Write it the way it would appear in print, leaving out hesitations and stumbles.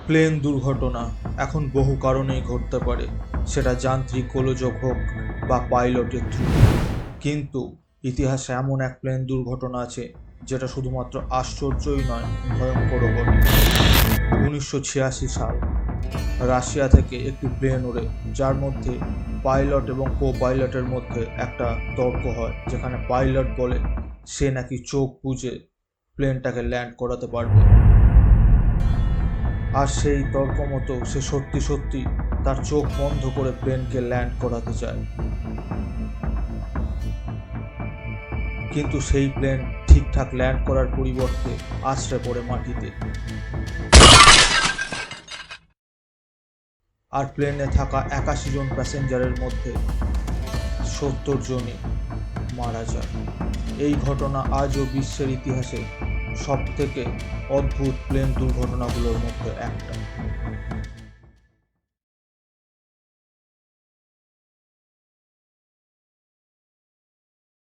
Plane দুর্ঘটনা এখন বহু কারণেই ঘটতে পারে, সেটা যান্ত্রিক গোলযোগ হোক বা পাইলটের ত্রুটি। কিন্তু ইতিহাসে এমন এক প্লেন দুর্ঘটনা আছে যেটা শুধুমাত্র আশ্চর্যই নয়, ভয়ঙ্করও বটে। 1986 সাল, রাশিয়া থেকে একটি প্লেন ওড়ে যার মধ্যে পাইলট এবং কো পাইলটের মধ্যে একটা তর্ক হয়, যেখানে পাইলট বলে সে নাকি চোখ বুজে প্লেনটাকে ল্যান্ড করাতে পারবে। আর সেই তর্ক মতো সে সত্যি সত্যি তার চোখ বন্ধ করে প্লেনকে ল্যান্ড করাতে চায়। কিন্তু সেই প্লেন ঠিকঠাক ল্যান্ড করার পরিবর্তে আছড়ে পড়ে মাটিতে। আর প্লেনে থাকা 81 জন প্যাসেঞ্জারের মধ্যে 70 জনই মারা যায়। এই ঘটনা আজও বিশ্বের ইতিহাসে সবথেকে অদ্ভুত প্লেন দুর্ঘটনাগুলোর মধ্যে একটা।